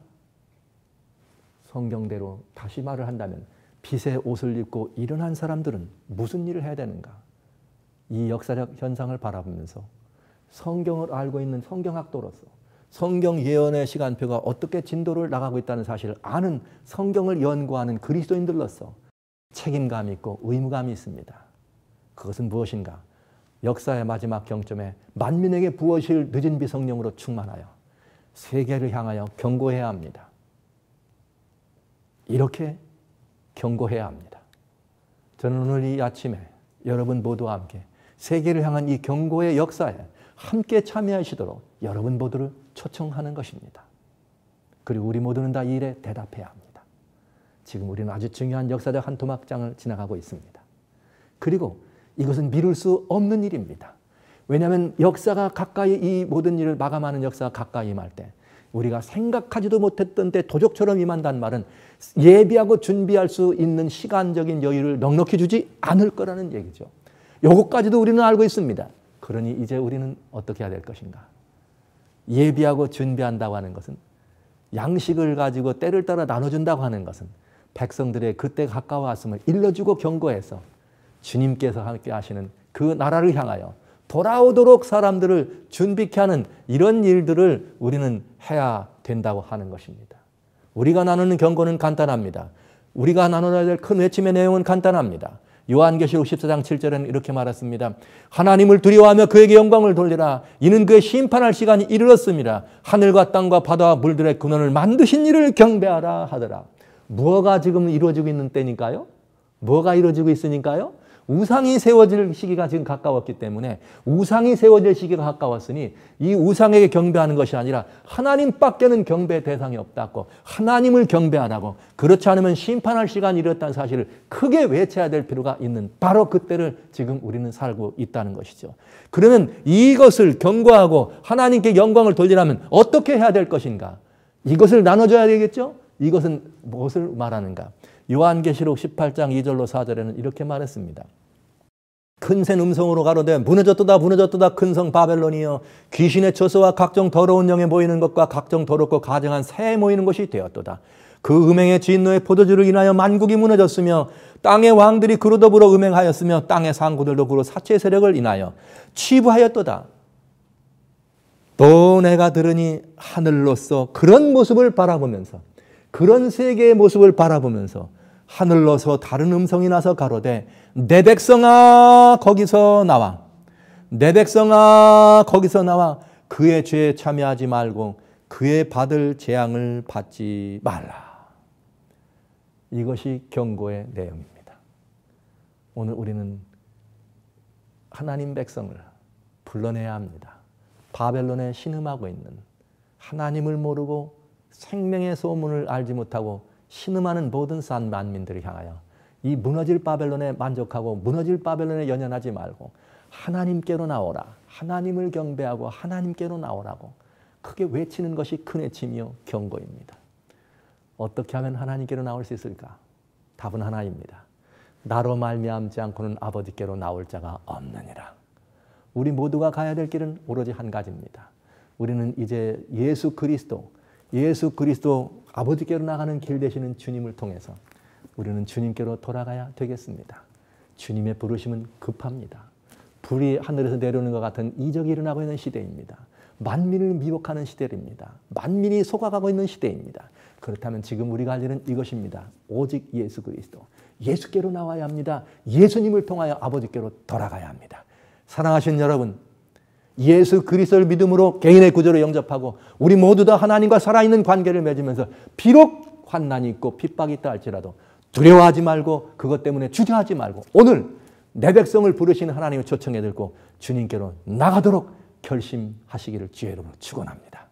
성경대로 다시 말을 한다면 빛의 옷을 입고 일어난 사람들은 무슨 일을 해야 되는가? 이 역사적 현상을 바라보면서 성경을 알고 있는 성경학도로서 성경 예언의 시간표가 어떻게 진도를 나가고 있다는 사실을 아는 성경을 연구하는 그리스도인들로서 책임감이 있고 의무감이 있습니다. 그것은 무엇인가? 역사의 마지막 경점에 만민에게 부어질 늦은 비 성령으로 충만하여 세계를 향하여 경고해야 합니다. 이렇게 경고해야 합니다. 저는 오늘 이 아침에 여러분 모두와 함께 세계를 향한 이 경고의 역사에 함께 참여하시도록 여러분 모두를 초청하는 것입니다. 그리고 우리 모두는 다 이 일에 대답해야 합니다. 지금 우리는 아주 중요한 역사적 한 토막장을 지나가고 있습니다. 그리고 이것은 미룰 수 없는 일입니다. 왜냐하면 역사가 가까이 이 모든 일을 마감하는 역사가 가까이 임할 때 우리가 생각하지도 못했던 때 도적처럼 임한다는 말은 예비하고 준비할 수 있는 시간적인 여유를 넉넉히 주지 않을 거라는 얘기죠. 요것까지도 우리는 알고 있습니다. 그러니 이제 우리는 어떻게 해야 될 것인가? 예비하고 준비한다고 하는 것은, 양식을 가지고 때를 따라 나눠준다고 하는 것은 백성들의 그때가 가까워왔음을 일러주고 경고해서 주님께서 함께 하시는 그 나라를 향하여 돌아오도록 사람들을 준비케 하는 이런 일들을 우리는 해야 된다고 하는 것입니다. 우리가 나누는 경고는 간단합니다. 우리가 나눠야 될 큰 외침의 내용은 간단합니다. 요한계시록 14장 7절에는 이렇게 말했습니다. 하나님을 두려워하며 그에게 영광을 돌리라. 이는 그의 심판할 시간이 이르렀습니다. 하늘과 땅과 바다와 물들의 근원을 만드신 이를 경배하라 하더라. 무엇가 지금 이루어지고 있는 때니까요? 뭐가 이루어지고 있으니까요? 우상이 세워질 시기가 지금 가까웠기 때문에, 우상이 세워질 시기가 가까웠으니 이 우상에게 경배하는 것이 아니라 하나님밖에는 경배의 대상이 없다고, 하나님을 경배하라고, 그렇지 않으면 심판할 시간이 이르렀다는 사실을 크게 외쳐야 될 필요가 있는 바로 그때를 지금 우리는 살고 있다는 것이죠. 그러면 이것을 경고하고 하나님께 영광을 돌리려면 어떻게 해야 될 것인가? 이것을 나눠줘야 되겠죠? 이것은 무엇을 말하는가? 요한계시록 18장 2절로 4절에는 이렇게 말했습니다. 큰센 음성으로 가로되 무너졌도다 무너졌도다 큰 성 바벨론이여, 귀신의 처소와 각종 더러운 영에 모이는 것과 각종 더럽고 가증한 새에 모이는 것이 되었도다. 그 음행의 진노의 포도주를 인하여 만국이 무너졌으며 땅의 왕들이 그로 더불어 음행하였으며 땅의 상구들도 그로 사체 세력을 인하여 취부하였도다. 또 내가 들으니 하늘로서 그런 모습을 바라보면서, 그런 세계의 모습을 바라보면서 하늘로서 다른 음성이 나서 가로되 내 백성아 거기서 나와, 내 백성아 거기서 나와 그의 죄에 참여하지 말고 그의 받을 재앙을 받지 말라. 이것이 경고의 내용입니다. 오늘 우리는 하나님 백성을 불러내야 합니다. 바벨론에 신음하고 있는, 하나님을 모르고 생명의 소문을 알지 못하고 신음하는 모든 산 만민들을 향하여 이 무너질 바벨론에 만족하고 무너질 바벨론에 연연하지 말고 하나님께로 나오라, 하나님을 경배하고 하나님께로 나오라고 크게 외치는 것이 큰 외침이요 경고입니다. 어떻게 하면 하나님께로 나올 수 있을까? 답은 하나입니다. 나로 말미암지 않고는 아버지께로 나올 자가 없느니라. 우리 모두가 가야 될 길은 오로지 한 가지입니다. 우리는 이제 예수 그리스도 아버지께로 나가는 길 되시는 주님을 통해서 우리는 주님께로 돌아가야 되겠습니다. 주님의 부르심은 급합니다. 불이 하늘에서 내려오는 것 같은 이적이 일어나고 있는 시대입니다. 만민을 미혹하는 시대입니다. 만민이 속아가고 있는 시대입니다. 그렇다면 지금 우리가 할 일은 이것입니다. 오직 예수 그리스도, 예수께로 나와야 합니다. 예수님을 통하여 아버지께로 돌아가야 합니다. 사랑하시는 여러분, 예수 그리스도를 믿음으로 개인의 구조를 영접하고 우리 모두 다 하나님과 살아있는 관계를 맺으면서 비록 환난이 있고 핍박이 있다 할지라도 두려워하지 말고 그것 때문에 주저하지 말고 오늘 내 백성을 부르시는 하나님의 초청에 들고 주님께로 나가도록 결심하시기를 주의 이름으로 축원합니다.